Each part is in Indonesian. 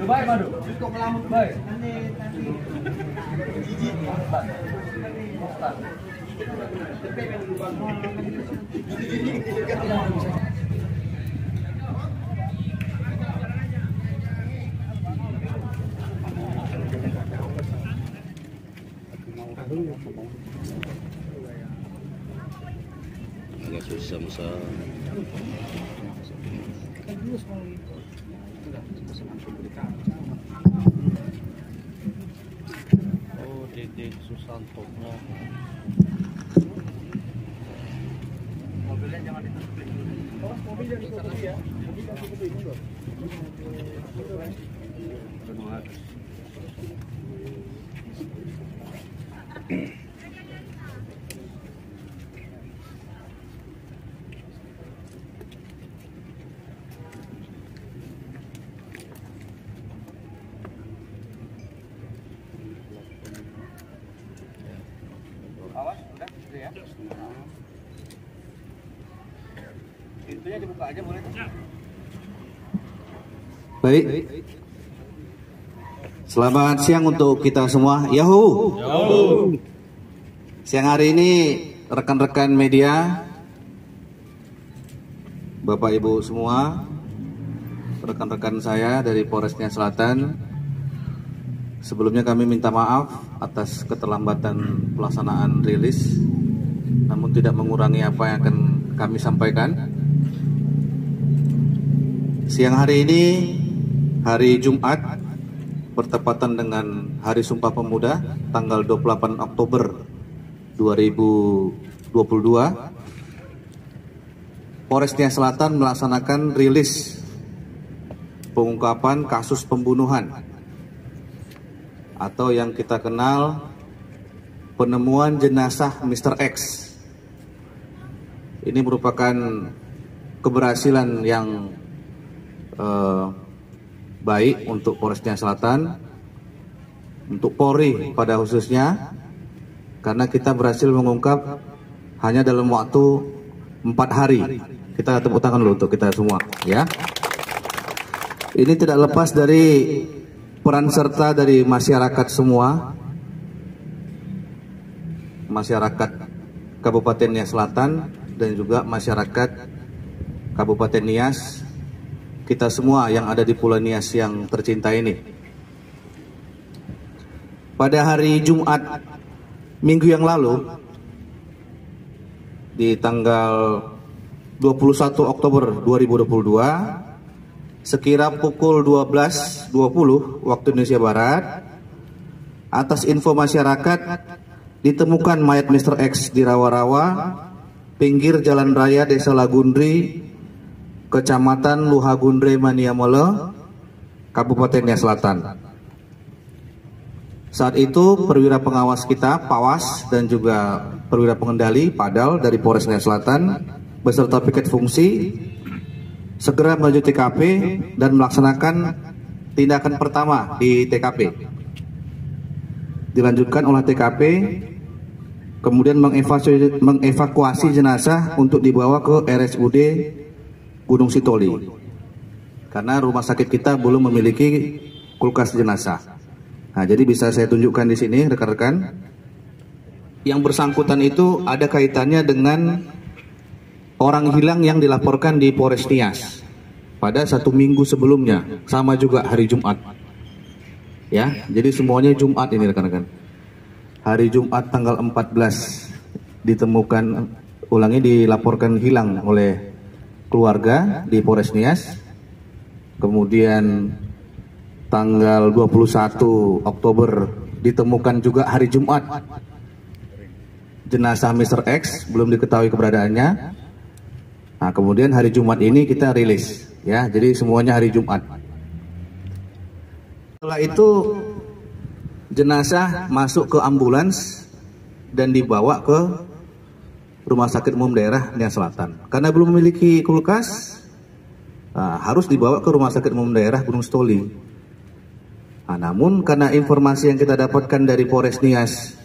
Baik, madu. Cukup melamun, baik. Agak susah masa. Oh, Dede Susantoknya. Mobilnya jangan ditutupin. Oh, mobil jangan ditutupin ya. Mobil jangan ditutupin dulu. Awas, udah, ya. Pintunya dibuka aja boleh. Baik. Selamat siang untuk kita semua. Yahoo. Siang hari ini rekan-rekan media, Bapak Ibu semua, rekan-rekan saya dari Polres Nias Selatan, sebelumnya kami minta maaf atas keterlambatan pelaksanaan rilis, namun tidak mengurangi apa yang akan kami sampaikan. Siang hari ini, hari Jumat, bertepatan dengan Hari Sumpah Pemuda, tanggal 28 Oktober 2022, Polres Nias Selatan melaksanakan rilis pengungkapan kasus pembunuhan atau yang kita kenal penemuan jenazah Mr. X. Ini merupakan keberhasilan yang baik untuk Polres Nias Selatan, untuk Polri pada khususnya, karena kita berhasil mengungkap hanya dalam waktu 4 hari. Kita tepuk tangan dulu untuk kita semua, ya. Ini tidak lepas dari peran serta dari masyarakat semua, masyarakat Kabupaten Nias Selatan dan juga masyarakat Kabupaten Nias, kita semua yang ada di Pulau Nias yang tercinta ini. Pada hari Jumat minggu yang lalu, di tanggal 21 Oktober 2022, sekira pukul 12.20 waktu Indonesia Barat, atas info masyarakat, ditemukan mayat Mr. X di rawa-rawa pinggir Jalan Raya Desa Lagundri, Kecamatan Luhagundre, Maniamolo, Kabupaten Nias Selatan. Saat itu perwira pengawas kita, Pawas, dan juga perwira pengendali, Padal dari Polres Nias Selatan beserta piket fungsi segera menuju TKP dan melaksanakan tindakan pertama di TKP. Dilanjutkan olah TKP, kemudian mengevakuasi jenazah untuk dibawa ke RSUD Gunung Sitoli, karena rumah sakit kita belum memiliki kulkas jenazah. Nah, jadi bisa saya tunjukkan di sini rekan-rekan. Yang bersangkutan itu ada kaitannya dengan orang hilang yang dilaporkan di Polres Nias pada 1 minggu sebelumnya, sama juga hari Jumat. Ya, jadi semuanya Jumat ini rekan-rekan. Hari Jumat tanggal 14 ditemukan, dilaporkan hilang oleh keluarga di Polres Nias. Kemudian tanggal 21 Oktober ditemukan juga hari Jumat jenazah Mr. X, belum diketahui keberadaannya. Nah, kemudian hari Jumat ini kita rilis, ya, jadi semuanya hari Jumat. Setelah itu jenazah masuk ke ambulans dan dibawa ke Rumah Sakit Umum Daerah Nias Selatan. Karena belum memiliki kulkas, harus dibawa ke Rumah Sakit Umum Daerah Gunung Sitoli. Nah, namun karena informasi yang kita dapatkan dari Polres Nias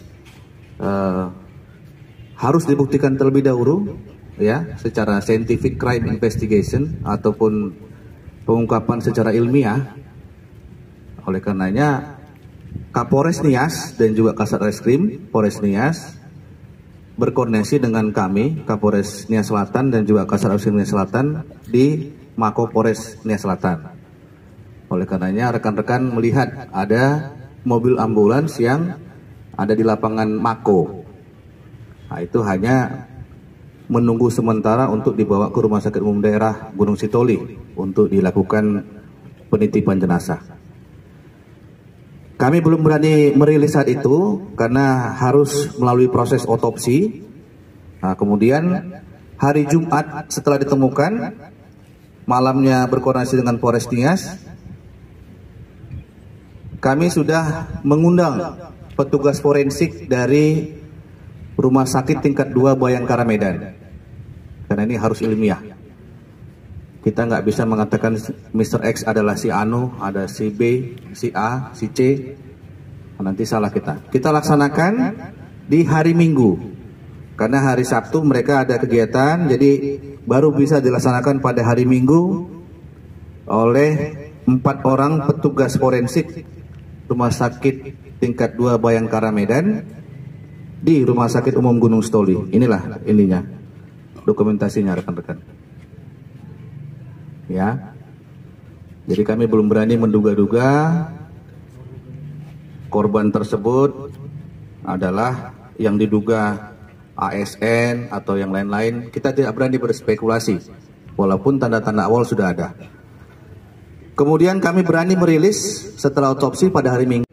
harus dibuktikan terlebih dahulu, ya secara scientific crime investigation ataupun pengungkapan secara ilmiah. Oleh karenanya Kapolres Nias dan juga Kasat Reskrim Polres Nias berkoordinasi dengan kami Kapolres Nias Selatan dan juga Kasat Reskrim Nias Selatan di Mako Polres Nias Selatan. Oleh karenanya rekan-rekan melihat ada mobil ambulans yang ada di lapangan Mako. Nah, itu hanya menunggu sementara untuk dibawa ke Rumah Sakit Umum Daerah Gunung Sitoli untuk dilakukan penitipan jenazah. Kami belum berani merilis saat itu karena harus melalui proses otopsi. Nah, kemudian hari Jumat setelah ditemukan, malamnya berkoordinasi dengan Polres Nias, kami sudah mengundang petugas forensik dari Rumah Sakit Tingkat 2 Bayangkara Medan. Karena ini harus ilmiah. Kita nggak bisa mengatakan Mr. X adalah si Anu, ada si B, si A, si C. Nanti salah kita. Kita laksanakan di hari Minggu. Karena hari Sabtu mereka ada kegiatan, jadi baru bisa dilaksanakan pada hari Minggu oleh 4 orang petugas forensik Rumah Sakit Tingkat 2 Bayangkara Medan di Rumah Sakit Umum Gunung Sitoli. Inilah ininya, dokumentasinya rekan-rekan. Ya, jadi kami belum berani menduga-duga korban tersebut adalah yang diduga ASN atau yang lain-lain. Kita tidak berani berspekulasi, walaupun tanda-tanda awal sudah ada. Kemudian kami berani merilis setelah otopsi pada hari Minggu.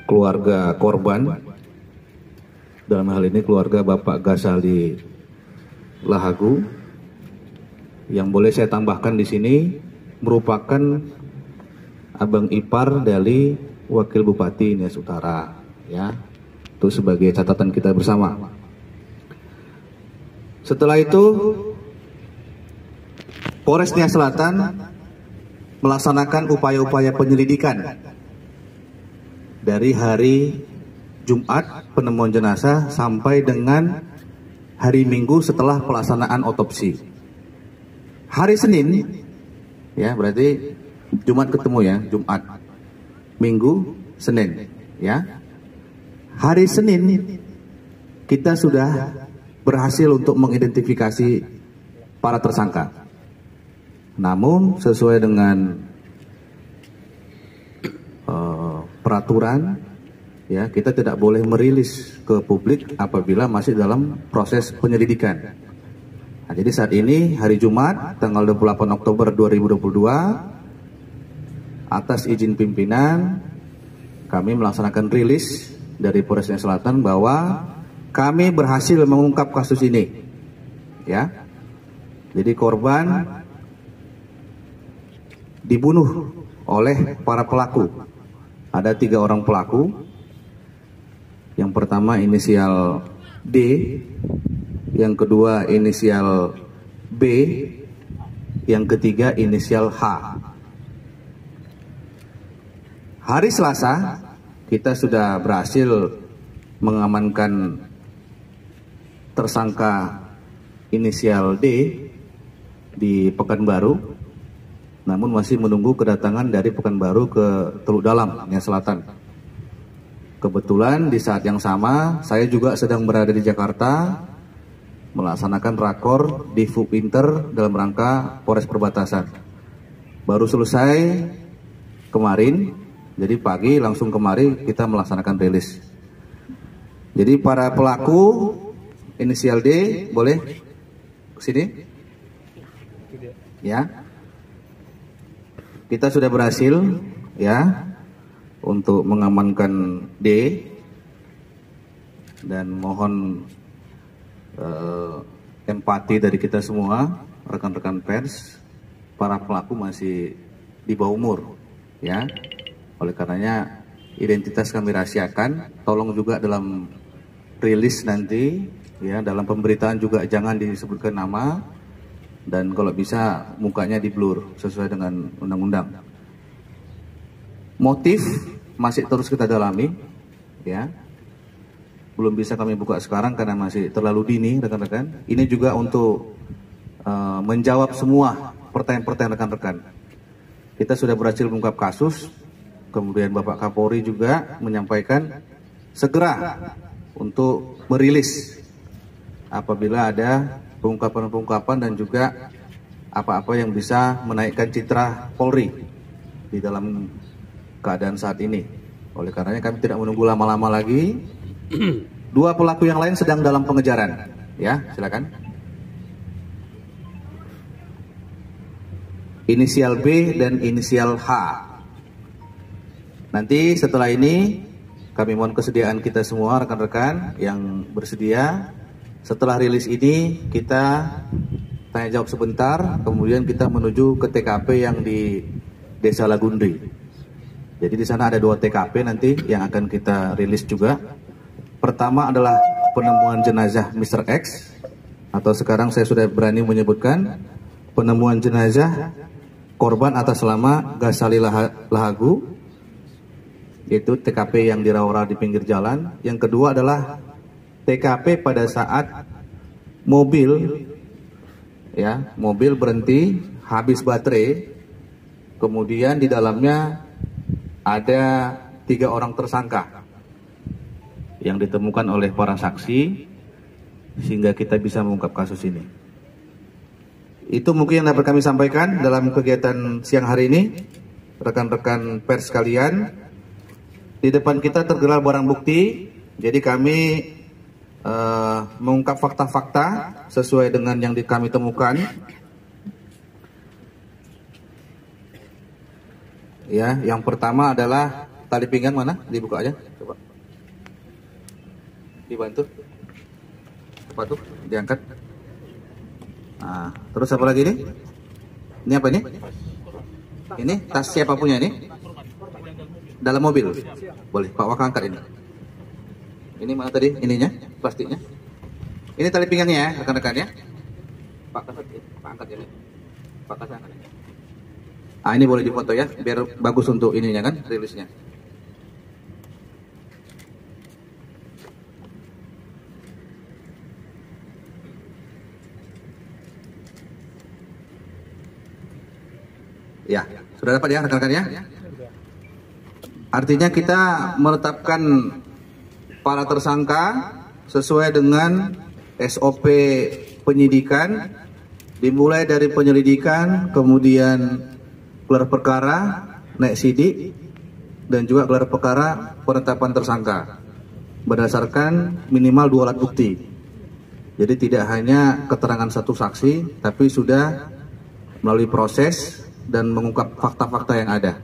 Keluarga korban, dalam hal ini keluarga Bapak Ghazali Lahagu, yang boleh saya tambahkan di sini merupakan abang ipar dari Wakil Bupati Nias Utara, ya. Itu sebagai catatan kita bersama. Setelah itu Polres Nias Selatan melaksanakan upaya-upaya penyelidikan dari hari Jumat penemuan jenazah sampai dengan hari Minggu setelah pelaksanaan otopsi. Hari Senin, ya berarti Jumat ketemu ya, Jumat, Minggu, Senin, ya. Hari Senin kita sudah berhasil untuk mengidentifikasi para tersangka. Namun sesuai dengan peraturan, ya kita tidak boleh merilis ke publik apabila masih dalam proses penyelidikan. Nah, jadi saat ini hari Jumat tanggal 28 Oktober 2022 atas izin pimpinan kami melaksanakan rilis dari Polres Nias Selatan bahwa kami berhasil mengungkap kasus ini, ya. Jadi korban dibunuh oleh para pelaku. Ada 3 orang pelaku. Yang pertama inisial D, yang kedua inisial B, yang ketiga inisial H. Hari Selasa kita sudah berhasil mengamankan tersangka inisial D di Pekanbaru, namun masih menunggu kedatangan dari Pekanbaru ke Teluk Dalam, Nias Selatan. Kebetulan di saat yang sama saya juga sedang berada di Jakarta melaksanakan rakor di Fupinter dalam rangka Polres Perbatasan. Baru selesai kemarin, jadi pagi langsung kemari kita melaksanakan rilis. Jadi para pelaku inisial D boleh ke sini, ya. Kita sudah berhasil, ya, untuk mengamankan D, dan mohon empati dari kita semua, rekan-rekan pers. Para pelaku masih di bawah umur, ya. Oleh karenanya identitas kami rahasiakan. Tolong juga dalam rilis nanti, ya, dalam pemberitaan juga jangan disebutkan nama, dan kalau bisa mukanya di blur sesuai dengan undang-undang. Motif masih terus kita dalami, ya. belum bisa kami buka sekarang karena masih terlalu dini rekan-rekan. Ini juga untuk menjawab semua pertanyaan-pertanyaan rekan-rekan. Kita sudah berhasil mengungkap kasus, kemudian Bapak Kapolri juga menyampaikan segera untuk merilis apabila ada pengungkapan-pengungkapan dan juga apa-apa yang bisa menaikkan citra Polri di dalam keadaan saat ini. Oleh karenanya kami tidak menunggu lama-lama lagi. Dua pelaku yang lain sedang dalam pengejaran. Ya, silakan. Inisial B dan inisial H. Nanti setelah ini kami mohon kesediaan kita semua rekan-rekan yang bersedia. Setelah rilis ini kita tanya jawab sebentar, kemudian kita menuju ke TKP yang di Desa Lagundri. Jadi di sana ada 2 TKP nanti yang akan kita rilis juga. Pertama adalah penemuan jenazah Mr. X, atau sekarang saya sudah berani menyebutkan penemuan jenazah korban atas nama Ghazali Lahagu, yaitu TKP yang di Raura di pinggir jalan. Yang kedua adalah TKP pada saat mobil berhenti habis baterai, kemudian di dalamnya ada 3 orang tersangka yang ditemukan oleh para saksi sehingga kita bisa mengungkap kasus ini. Itu mungkin yang dapat kami sampaikan dalam kegiatan siang hari ini. Rekan-rekan pers sekalian, di depan kita tergelar barang bukti. Jadi kami mengungkap fakta-fakta sesuai dengan yang kami temukan. Ya, yang pertama adalah tali pinggang mana? Dibuka aja, coba. Dibantu. Apa tuh? Diangkat. Nah, terus apa lagi nih? Ini apa ini? Ini tas siapa punya ini? Dalam mobil. Boleh, Pak Waka angkat ini. Ini mana tadi ininya? Plastiknya. Ini tali pinggangnya ya, rekan-rekan ya. Pak angkat ini. Pak Kasat angkat ini. Ah, ini boleh difoto ya, biar bagus untuk ininya kan, rilisnya. Ya, sudah dapat ya rekan-rekan ya. Artinya kita menetapkan para tersangka sesuai dengan SOP penyidikan, dimulai dari penyelidikan, kemudian gelar perkara, naik sidik, dan juga gelar perkara penetapan tersangka berdasarkan minimal 2 alat bukti. Jadi tidak hanya keterangan satu saksi, tapi sudah melalui proses dan mengungkap fakta-fakta yang ada.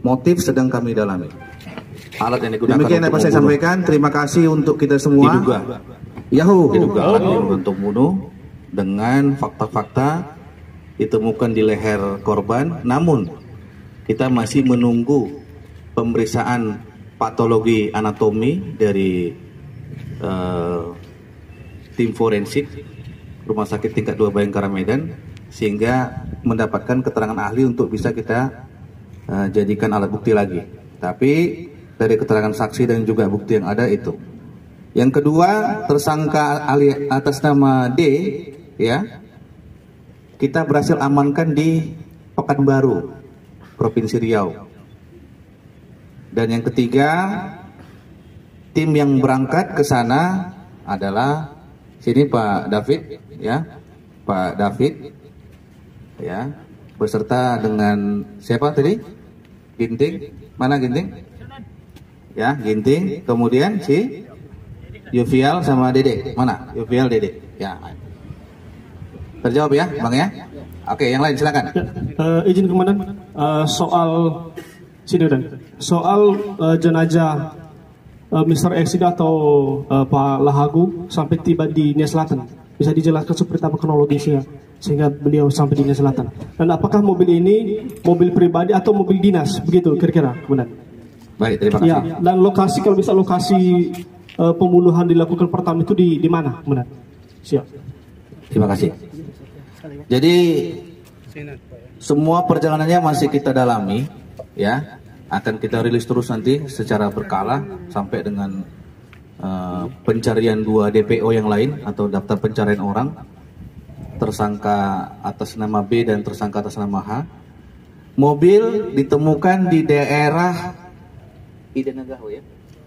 Motif sedang kami dalami. Alat yang digunakan demikian dapat saya sampaikan. Terima kasih untuk kita semua. Diduga alat untuk bunuh dengan fakta-fakta ditemukan di leher korban. Namun kita masih menunggu pemeriksaan patologi anatomi dari tim forensik Rumah Sakit Tingkat 2 Bayangkara Medan, sehingga mendapatkan keterangan ahli untuk bisa kita jadikan alat bukti lagi. Tapi dari keterangan saksi dan juga bukti yang ada itu. Yang kedua, tersangka atas nama D, ya, kita berhasil amankan di Pekanbaru, Provinsi Riau. Dan yang ketiga, tim yang berangkat ke sana adalah sini Pak David, ya, Pak David, ya, beserta dengan siapa tadi? Ginting, mana Ginting? Ya, Ginting, kemudian si Yufial sama Dede, mana? Yufial, Dede, ya. Terjawab ya, Bang ya? Oke, yang lain silakan. Izin Komandan, soal jenazah Mr. X atau Pak Lahagu sampai tiba di Nia Selatan. Bisa dijelaskan seperti apa kronologisnya sehingga beliau sampai di Nia Selatan. Dan apakah mobil ini mobil pribadi atau mobil dinas? Begitu kira-kira, Komandan. Baik, terima kasih. Ya, dan lokasi kalau bisa lokasi pembunuhan dilakukan pertama itu di mana, Komandan? Siap. Terima kasih. Jadi semua perjalanannya masih kita dalami, ya, akan kita rilis terus nanti secara berkala sampai dengan pencarian 2 DPO yang lain atau daftar pencarian orang, tersangka atas nama B dan tersangka atas nama H. Mobil ditemukan di daerah Idenagaho ya?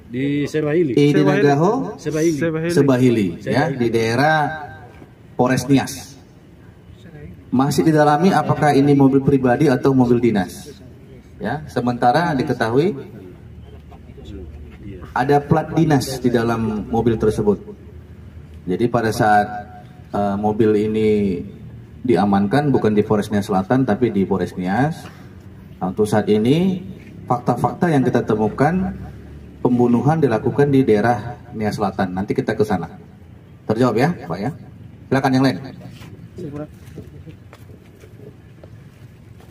Di Sebahili. Idenagaho, Sebahili. Sebahili ya, di daerah Polres Nias. Masih didalami apakah ini mobil pribadi atau mobil dinas. Ya, sementara diketahui ada plat dinas di dalam mobil tersebut. Jadi pada saat mobil ini diamankan bukan di Polres Nias Selatan tapi di Polres Nias. Nah, untuk saat ini fakta-fakta yang kita temukan pembunuhan dilakukan di daerah Nias Selatan. Nanti kita ke sana. Terjawab ya, Pak ya. Silakan yang lain.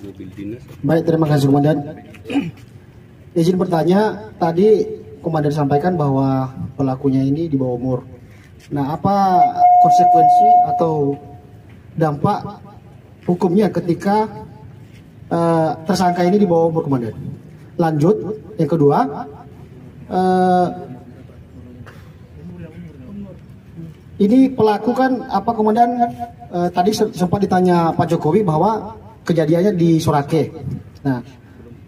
Mobil dinas. Baik, terima kasih Komandan. Izin bertanya, tadi Komandan sampaikan bahwa pelakunya ini di bawah umur. Nah, apa konsekuensi atau dampak hukumnya ketika tersangka ini di bawah umur, Komandan? Lanjut, yang kedua, ini pelaku kan apa, Komandan? Tadi sempat ditanya Pak Jokowi bahwa kejadiannya di Sorake. Nah,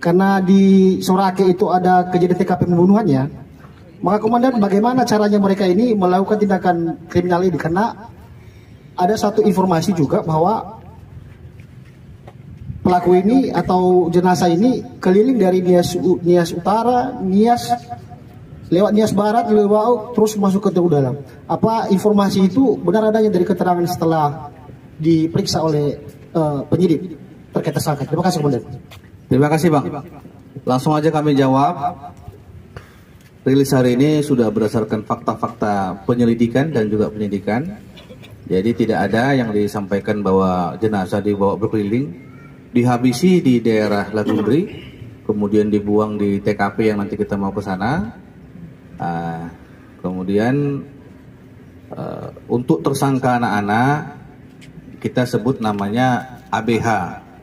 karena di Sorake itu ada kejadian TKP pembunuhannya, maka Komandan bagaimana caranya mereka ini melakukan tindakan kriminal ini? Karena ada satu informasi juga bahwa pelaku ini atau jenazah ini keliling dari Nias Utara, Nias, lewat Nias Barat, lewat terus masuk ke Teguh Dalam. Apa informasi itu benar adanya dari keterangan setelah diperiksa oleh penyidik terkait tersangka? Terima kasih, Komandan. Terima kasih Bang. Langsung aja kami jawab. Rilis hari ini sudah berdasarkan fakta-fakta penyelidikan dan juga penyidikan. Jadi tidak ada yang disampaikan bahwa jenazah dibawa berkeliling, dihabisi di daerah Lagundri, kemudian dibuang di TKP yang nanti kita mau ke sana. Kemudian untuk tersangka anak-anak kita sebut namanya ABH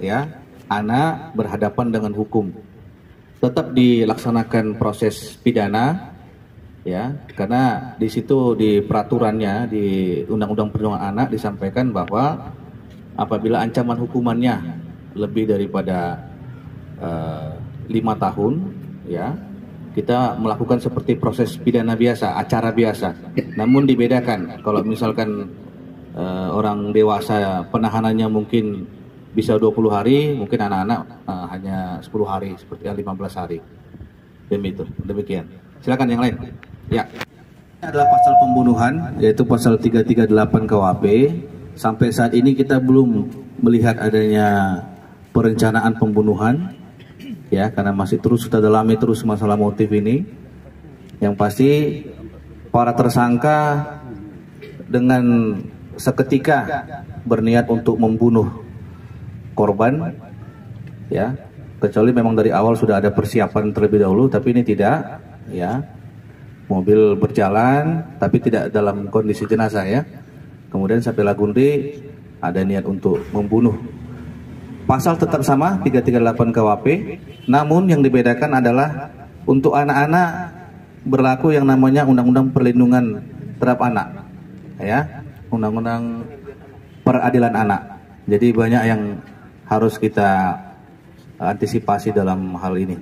ya, anak berhadapan dengan hukum. Tetap dilaksanakan proses pidana ya, karena di situ di peraturannya di Undang-Undang Perlindungan Anak disampaikan bahwa apabila ancaman hukumannya lebih daripada 5 tahun ya, kita melakukan seperti proses pidana biasa, acara biasa. Namun dibedakan kalau misalkan orang dewasa penahanannya mungkin bisa 20 hari, mungkin anak-anak hanya 10 hari, seperti 15 hari. Demikian. Silakan yang lain. Ya. Ini adalah pasal pembunuhan, yaitu pasal 338 KUHP. Sampai saat ini kita belum melihat adanya perencanaan pembunuhan, ya, karena masih terus kita dalami terus masalah motif ini. Yang pasti para tersangka dengan seketika berniat untuk membunuh korban, ya, kecuali memang dari awal sudah ada persiapan terlebih dahulu, tapi ini tidak, ya, mobil berjalan tapi tidak dalam kondisi jenazah ya, kemudian sampai Lagundri ada niat untuk membunuh. Pasal tetap sama 338 KUHP, namun yang dibedakan adalah untuk anak-anak berlaku yang namanya Undang-Undang Perlindungan Terhadap Anak, ya, Undang-Undang Peradilan Anak. Jadi banyak yang harus kita antisipasi dalam hal ini.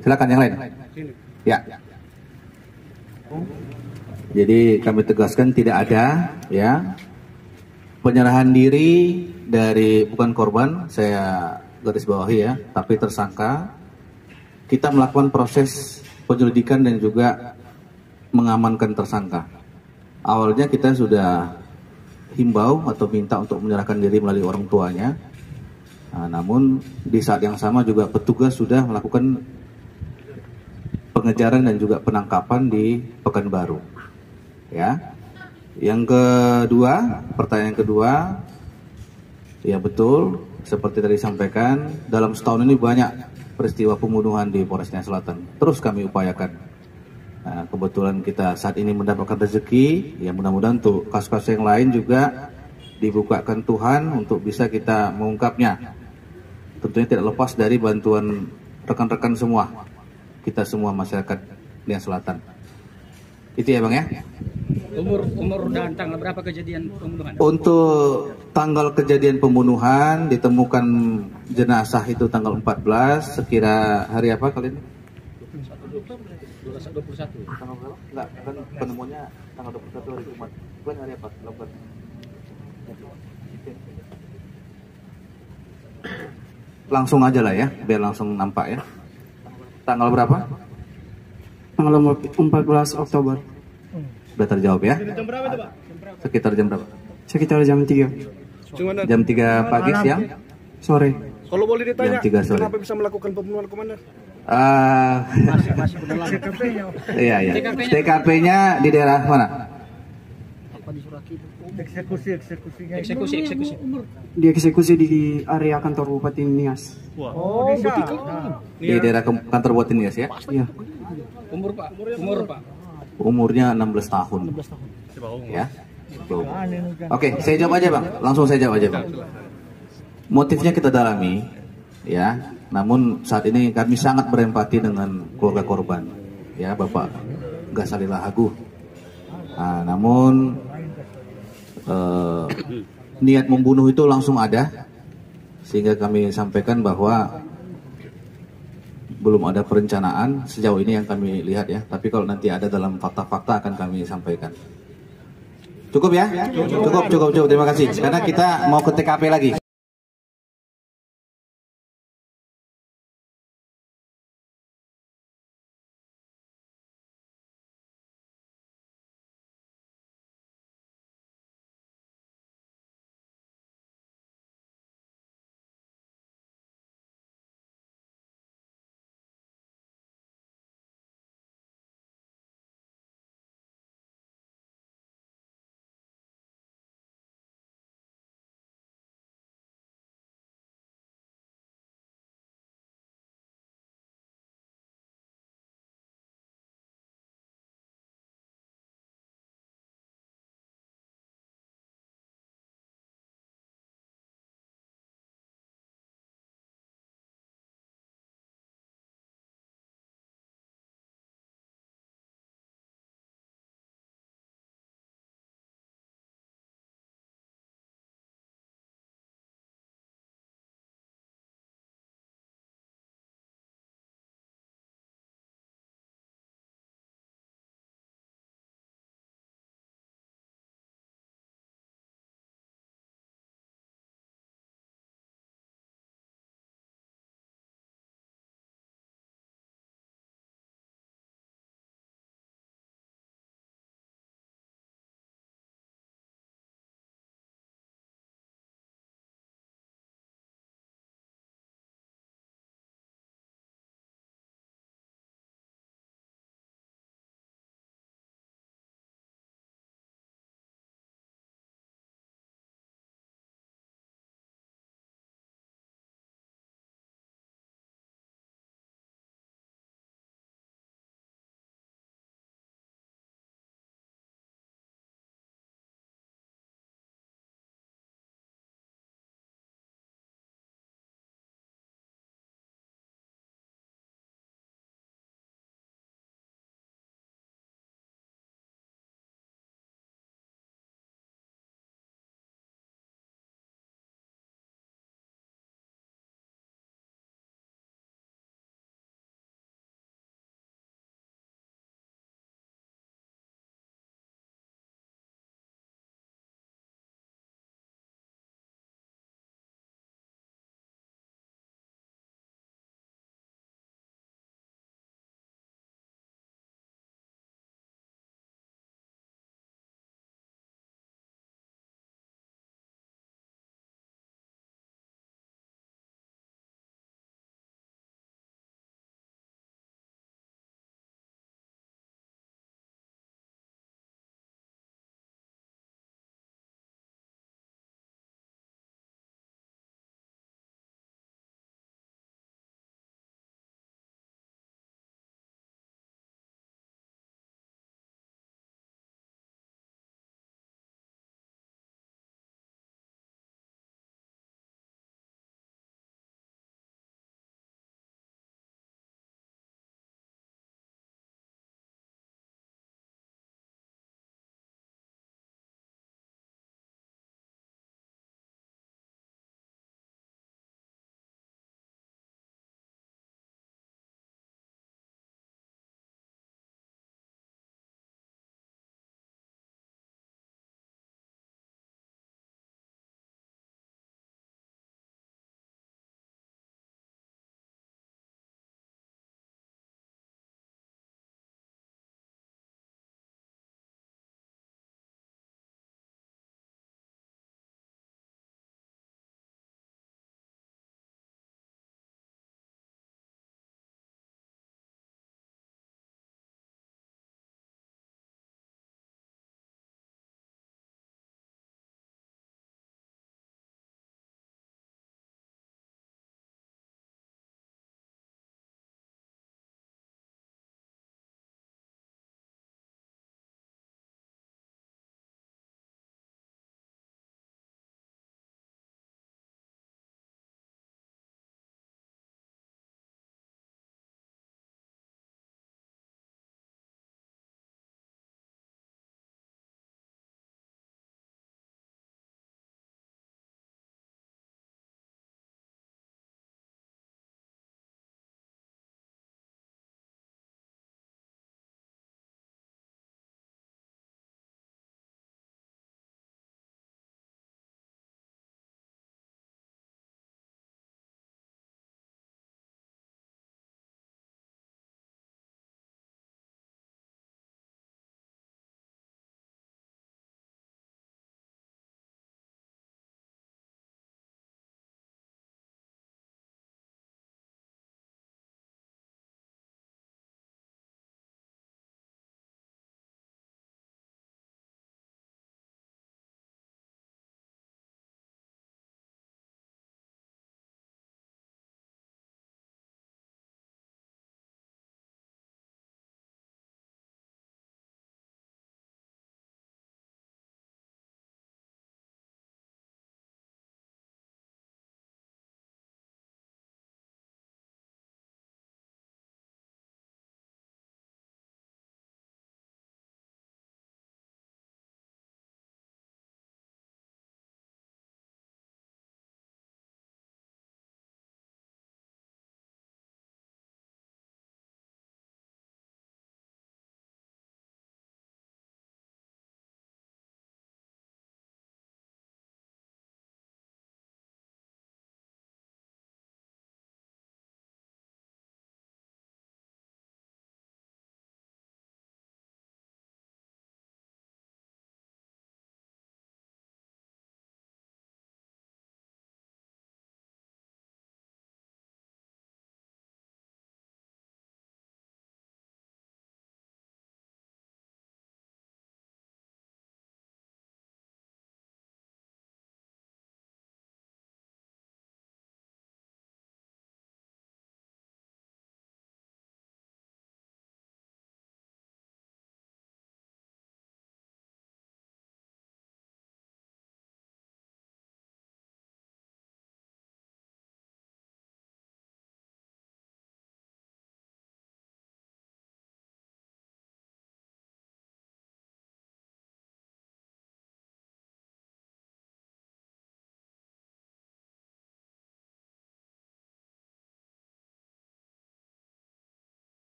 Silakan yang lain. Ya. Jadi kami tegaskan tidak ada ya penyerahan diri dari bukan korban, saya garis bawahi ya, tapi tersangka. Kita melakukan proses penyelidikan dan juga mengamankan tersangka. Awalnya kita sudah himbau atau minta untuk menyerahkan diri melalui orang tuanya. Nah, namun di saat yang sama juga petugas sudah melakukan pengejaran dan juga penangkapan di Pekanbaru. Ya. Yang kedua, pertanyaan kedua, ya betul, seperti tadi disampaikan, dalam setahun ini banyak peristiwa pembunuhan di Polres Nias Selatan. Terus kami upayakan. Nah, kebetulan kita saat ini mendapatkan rezeki, ya mudah-mudahan untuk kasus-kasus yang lain juga dibukakan Tuhan untuk bisa kita mengungkapnya. Tentunya tidak lepas dari bantuan rekan-rekan semua, kita semua masyarakat Nias Selatan. Itu ya Bang ya. Umur dan tanggal berapa kejadian pembunuhan? Untuk tanggal kejadian pembunuhan ditemukan jenazah itu tanggal 14, sekira hari apa kali ini? 21. Tanggal berapa? Enggak, kan penemuannya tanggal 21 hari Jumat. Bukan hari apa? Langsung aja lah ya, biar langsung nampak ya. Tanggal berapa? Tanggal 14 Oktober. Sudah terjawab ya? Jam berapa itu, Pak? Sekitar jam berapa? Sekitar jam 3 Jam 3 pagi, siang? sore. Kalau boleh ditanya, Jam 3 sore. kenapa bisa melakukan pembunuhan komandan? Iya, iya. TKP-nya di daerah mana? Eksekusi. Dieksekusi di area kantor Bupati Nias. Di daerah kantor Bupati Nias ya? Iya. Umur Pak. Umurnya 16 tahun. Ya. Tuh. Oke, saya jawab aja Bang. Langsung saya jawab aja Bang. Motifnya kita dalami, ya. Namun saat ini kami sangat berempati dengan keluarga korban, ya Bapak Ghazali Lahagu. Nah, namun niat membunuh itu langsung ada, sehingga kami sampaikan bahwa belum ada perencanaan sejauh ini yang kami lihat ya. Tapi kalau nanti ada dalam fakta-fakta akan kami sampaikan. Cukup ya? Cukup. Terima kasih. Karena kita mau ke TKP lagi.